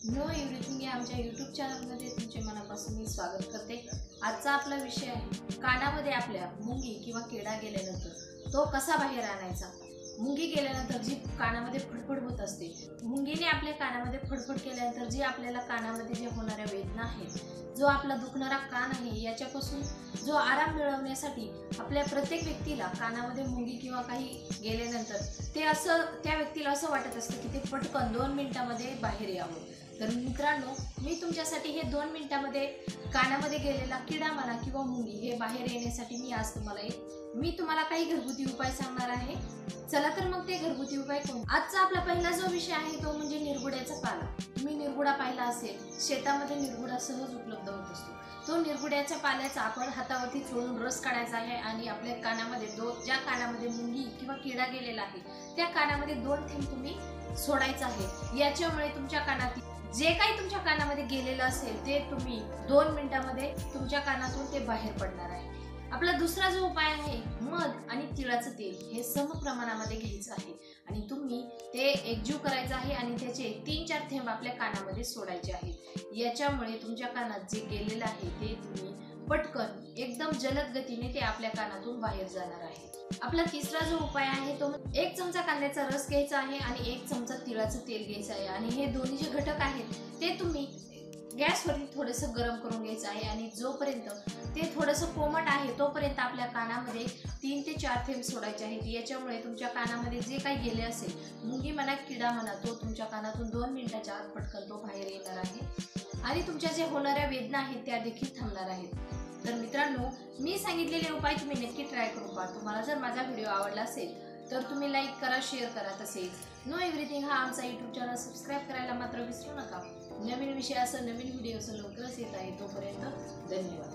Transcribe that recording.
Know everything या आमच्या YouTube चॅनलमध्ये तुमचे मनापासून मी स्वागत करते। आजचा आपला विषय आहे कानामध्ये आपल्या मुंगी किंवा किडा गेल्यानंतर तो कसा बाहेर आणायचा। मुंगी गेल्यानंतर जी कानामध्ये फडफड होत असते, मुंगीने आपल्या कानामध्ये फडफड केल्यानंतर जी आपल्याला कानामध्ये जे होणाऱ्या वेदना आहेत, जो आपला दुखणारा कान आहे, याच्यापासून जो आराम मिळवण्यासाठी आपल्या प्रत्येक व्यक्तीला कानामध्ये मुंगी किंवा काही गेल्यानंतर त्या व्यक्तीला असं वाटत असतं की ते पटकन 2 मिनिटांमध्ये बाहेर यावं। तर मित्रांनो, मी तुमच्यासाठी हे 2 मिनिटांमध्ये कानामध्ये गेलेला किडा म्हणा किंवा मुंगी हे बाहेर येण्यासाठी मी तुम्हाला काही घरगुती उपाय सांगणार आहे। चला तर मग ते घरगुती उपाय कोणते। आजचा आपला पहिला जो विषय आहे तो म्हणजे निरगुड्याचा पाला। तुम्ही निरगुडा पाहिला असेल, शेतामध्ये निरगुडा सहज उपलब्ध होत असतो। तो निरगुड्याच्या पाल्याचा आपण हातावरती चोळून रस काढायचा आहे आणि आपल्या कानामध्ये ज्या कानामध्ये मुंगी किंवा किडा गेलेला आहे त्या कानामध्ये 2 थेंब तुम्ही सोडायचा आहे। याच्यामुळे तुमच्या कानातील जे काही तुमच्या कानामध्ये गेलेलं असेल ते तुम्ही 2 मिनिटांमध्ये तुमच्या कानातून ते बाहेर पडणार आहे। आपला दुसरा जो उपाय आहे, मध आणि तिळाचं तेल हे सम प्रमाणामध्ये घ्यायचं आहे आणि तुम्ही ते एकजीव करायचं आहे आणि त्याचे 3-4 थेंब आपल्या कानामध्ये सोडायचे आहेत। याच्यामुळे तुमच्या कानात जे गेलेलं आहे ते तुम्ही पटकन एकदम जलद गतीने ते आपल्या कानातून बाहेर जाणार आहे। आपला तिसरा जो उपाय आहे तो 1 चमचा कांद्याचा रस घ्यायचा आहे आणि 1 चमचा तिळाचं तेल घ्यायचं आहे आणि हे दोन्ही जे घटक आहेत ते तुम्ही गॅसवरती थोडंसं गरम करून घ्यायचं आहे आणि जोपर्यंत ते थोडंसं कोमट आहे तोपर्यंत आपल्या कानामध्ये 3 ते 4 थेंब सोडायचे आहेत। याच्यामुळे तुमच्या कानामध्ये जे काही गेले असेल, मुंगी म्हणा किडा म्हणा, तो तुमच्या कानातून 2 मिनिटाच्या आत पटकन तो बाहेर येणार आहे आणि तुमच्या जे होणाऱ्या वेदना आहेत त्या देखील थांबणार आहेत। तर मित्रांनो, मी सांगितलेले उपाय तुम्ही नक्की ट्राय करून पहा। तुम्हाला जर माझा व्हिडिओ आवडला असेल तर तुम्ही लाईक करा, शेअर करा। तसेच नो एव्हरीथिंग हा आमचा यूट्यूब चॅनल सबस्क्राईब करायला मात्र विसरू नका। नवीन विषयासह नवीन व्हिडिओ लवकरच येत आहे। तोपर्यंत धन्यवाद।